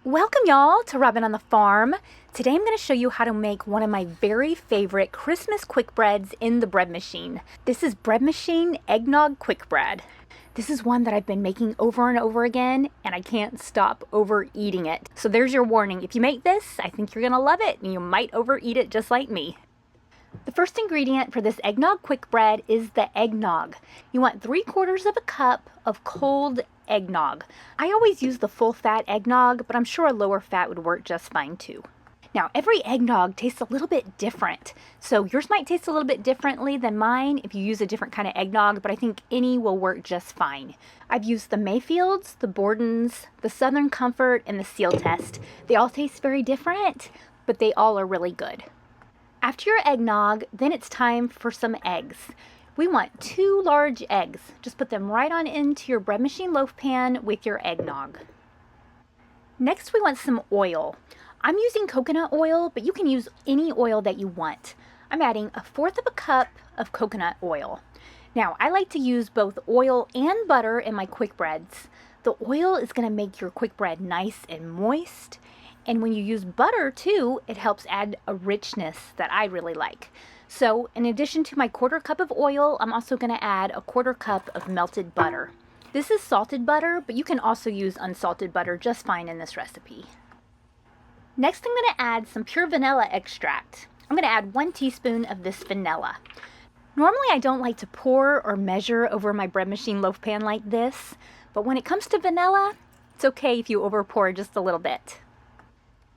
Welcome y'all to Robyn on the Farm. Today I'm going to show you how to make one of my very favorite Christmas quick breads in the bread machine. This is Bread Machine Eggnog Quick Bread. This is one that I've been making over and over again and I can't stop overeating it. So there's your warning. If you make this, I think you're going to love it and you might overeat it just like me. The first ingredient for this eggnog quick bread is the eggnog. You want 3/4 of a cup of cold eggnog. I always use the full fat eggnog, but I'm sure a lower fat would work just fine too. Now, every eggnog tastes a little bit different. So yours might taste a little bit differently than mine if you use a different kind of eggnog, but I think any will work just fine. I've used the Mayfields, the Borden's, the Southern Comfort, and the Seal Test. They all taste very different, but they all are really good. After your eggnog, then it's time for some eggs. We want 2 large eggs. Just put them right on into your bread machine loaf pan with your eggnog. Next, we want some oil. I'm using coconut oil, but you can use any oil that you want. I'm adding 1/4 of a cup of coconut oil. Now, I like to use both oil and butter in my quick breads. The oil is going to make your quick bread nice and moist. And when you use butter too, it helps add a richness that I really like. So in addition to my 1/4 cup of oil, I'm also going to add 1/4 cup of melted butter. This is salted butter, but you can also use unsalted butter just fine in this recipe. Next, I'm going to add some pure vanilla extract. I'm going to add 1 teaspoon of this vanilla. Normally I don't like to pour or measure over my bread machine loaf pan like this, but when it comes to vanilla, it's okay if you over pour just a little bit.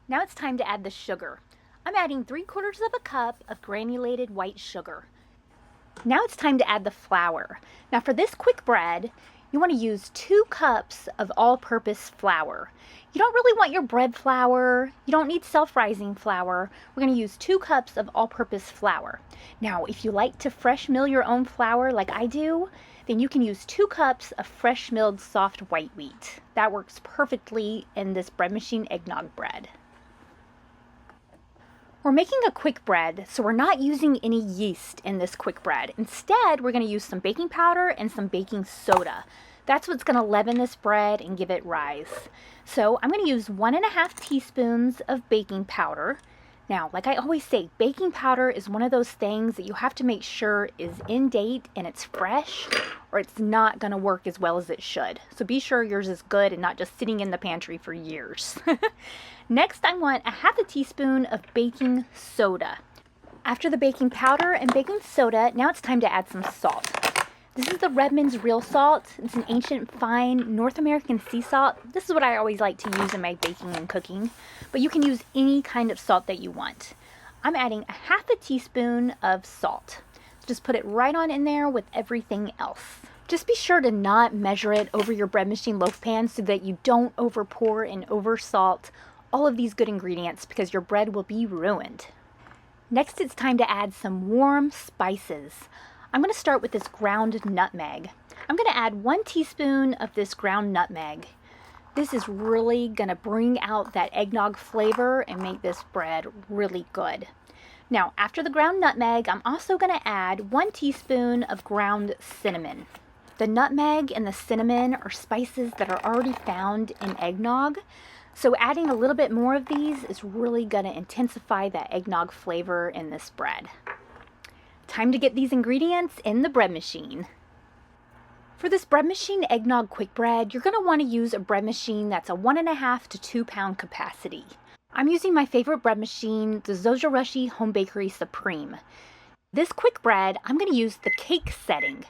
Now it's time to add the sugar. I'm adding 3/4 of a cup of granulated white sugar. Now it's time to add the flour. Now for this quick bread, you want to use 2 cups of all-purpose flour. You don't really want your bread flour. You don't need self-rising flour. We're going to use 2 cups of all-purpose flour. Now, if you like to fresh mill your own flour like I do, then you can use 2 cups of fresh milled soft white wheat. That works perfectly in this bread machine eggnog bread. We're making a quick bread, so we're not using any yeast in this quick bread. Instead, we're going to use some baking powder and some baking soda. That's what's going to leaven this bread and give it rise. So I'm going to use 1½ teaspoons of baking powder. Now, like I always say, baking powder is one of those things that you have to make sure is in date and it's fresh, or it's not going to work as well as it should. So be sure yours is good and not just sitting in the pantry for years. Next, I want 1/2 teaspoon of baking soda. After the baking powder and baking soda, now it's time to add some salt. This is the Redmond's Real Salt. It's an ancient, fine North American sea salt. This is what I always like to use in my baking and cooking, but you can use any kind of salt that you want. I'm adding 1/2 teaspoon of salt. Just put it right on in there with everything else. Just be sure to not measure it over your bread machine loaf pan so that you don't over pour and over salt all of these good ingredients because your bread will be ruined. Next, it's time to add some warm spices. I'm going to start with this ground nutmeg. I'm going to add 1 teaspoon of this ground nutmeg. This is really going to bring out that eggnog flavor and make this bread really good. Now, after the ground nutmeg, I'm also going to add 1 teaspoon of ground cinnamon. The nutmeg and the cinnamon are spices that are already found in eggnog. So adding a little bit more of these is really going to intensify that eggnog flavor in this bread. Time to get these ingredients in the bread machine. For this bread machine eggnog quick bread, you're going to want to use a bread machine that's a 1½ to 2 pound capacity. I'm using my favorite bread machine, the Zojirushi Home Bakery Supreme. This quick bread, I'm going to use the cake setting.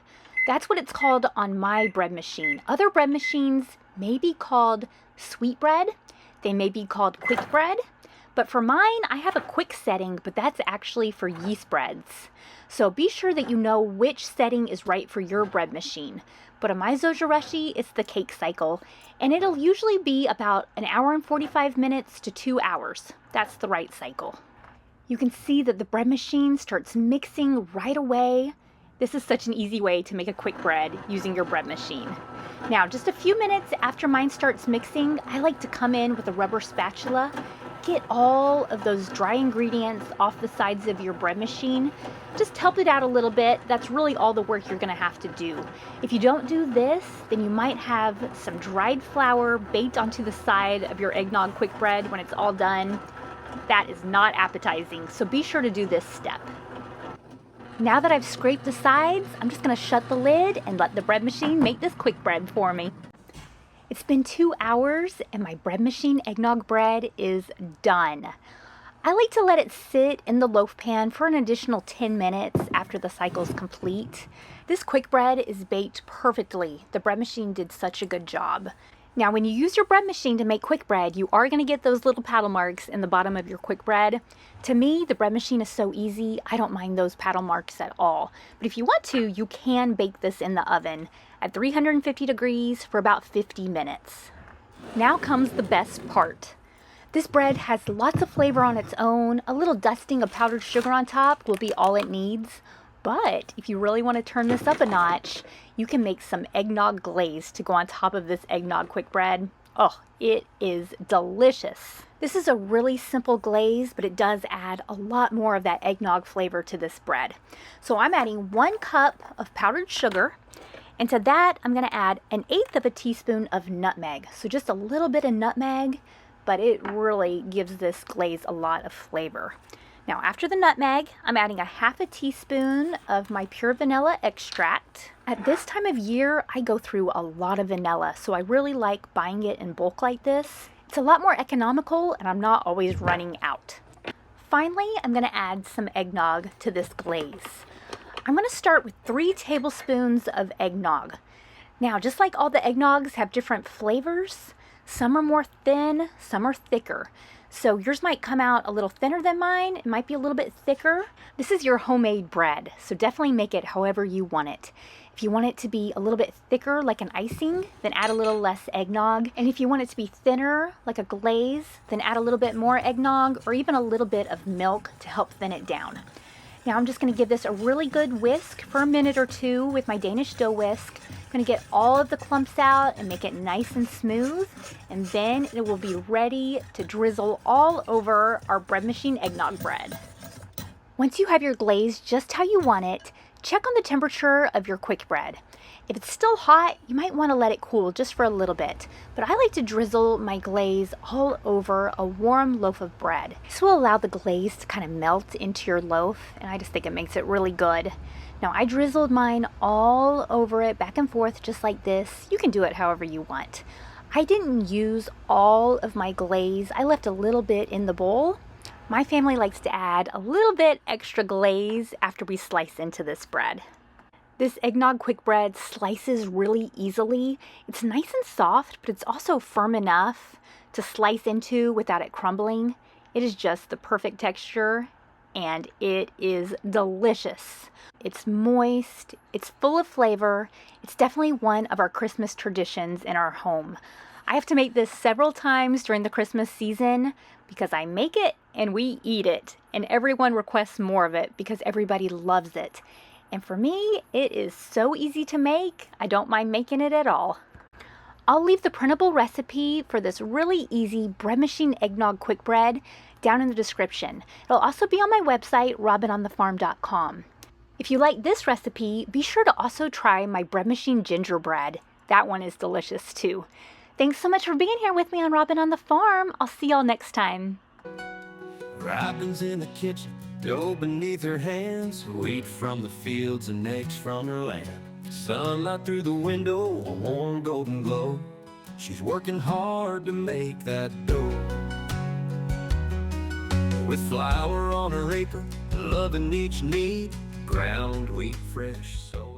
That's what it's called on my bread machine. Other bread machines may be called sweet bread. They may be called quick bread, but for mine, I have a quick setting, but that's actually for yeast breads. So be sure that you know which setting is right for your bread machine. But on my Zojirushi, it's the cake cycle, and it'll usually be about 1 hour and 45 minutes to 2 hours. That's the right cycle. You can see that the bread machine starts mixing right away. This is such an easy way to make a quick bread using your bread machine. Now, just a few minutes after mine starts mixing, I like to come in with a rubber spatula get all of those dry ingredients off the sides of your bread machine. Just help it out a little bit. That's really all the work you're gonna have to do. If you don't do this, then you might have some dried flour baked onto the side of your eggnog quick bread when it's all done. That is not appetizing, so be sure to do this step. Now that I've scraped the sides, I'm just gonna shut the lid and let the bread machine make this quick bread for me. It's been 2 hours and my bread machine eggnog bread is done. I like to let it sit in the loaf pan for an additional 10 minutes after the cycle's complete. This quick bread is baked perfectly. The bread machine did such a good job. Now, when you use your bread machine to make quick bread, you are going to get those little paddle marks in the bottom of your quick bread. To me, the bread machine is so easy, I don't mind those paddle marks at all. But if you want to, you can bake this in the oven at 350 degrees for about 50 minutes. Now comes the best part. This bread has lots of flavor on its own. A little dusting of powdered sugar on top will be all it needs. But if you really want to turn this up a notch, you can make some eggnog glaze to go on top of this eggnog quick bread. Oh, it is delicious. This is a really simple glaze, but it does add a lot more of that eggnog flavor to this bread. So I'm adding 1 cup of powdered sugar, and to that I'm going to add 1/8 of a teaspoon of nutmeg. So just a little bit of nutmeg, but it really gives this glaze a lot of flavor. Now, after the nutmeg, I'm adding 1/2 teaspoon of my pure vanilla extract. At this time of year, I go through a lot of vanilla, so I really like buying it in bulk like this. It's a lot more economical, and I'm not always running out. Finally, I'm going to add some eggnog to this glaze. I'm going to start with 3 tablespoons of eggnog. Now, just like all the eggnogs have different flavors, some are more thin, some are thicker. So yours might come out a little thinner than mine. It might be a little bit thicker. This is your homemade bread, so definitely make it however you want it. If you want it to be a little bit thicker like an icing, then add a little less eggnog. And if you want it to be thinner like a glaze, then add a little bit more eggnog or even a little bit of milk to help thin it down. Now I'm just going to give this a really good whisk for a minute or 2 with my Danish dough whisk. I'm going to get all of the clumps out and make it nice and smooth, and then it will be ready to drizzle all over our bread machine eggnog bread. Once you have your glaze just how you want it, check on the temperature of your quick bread. If it's still hot, you might want to let it cool just for a little bit, but I like to drizzle my glaze all over a warm loaf of bread. This will allow the glaze to kind of melt into your loaf, and I just think it makes it really good. Now, I drizzled mine all over it back and forth just like this. You can do it however you want. I didn't use all of my glaze. I left a little bit in the bowl. My family likes to add a little bit extra glaze after we slice into this bread. This eggnog quick bread slices really easily. It's nice and soft, but it's also firm enough to slice into without it crumbling. It is just the perfect texture, and it is delicious. It's moist, it's full of flavor. It's definitely one of our Christmas traditions in our home. I have to make this several times during the Christmas season because I make it and we eat it, and everyone requests more of it because everybody loves it. And for me, it is so easy to make, I don't mind making it at all. I'll leave the printable recipe for this really easy bread machine eggnog quick bread down in the description. It'll also be on my website, robynonthefarm.com. If you like this recipe, be sure to also try my bread machine gingerbread. That one is delicious too. Thanks so much for being here with me on Robyn on the Farm. I'll see y'all next time. Robyn's in the kitchen, dough beneath her hands, wheat from the fields and eggs from her land. Sunlight through the window, a warm golden glow. She's working hard to make that dough. With flour on her apron, loving each need, ground wheat fresh, so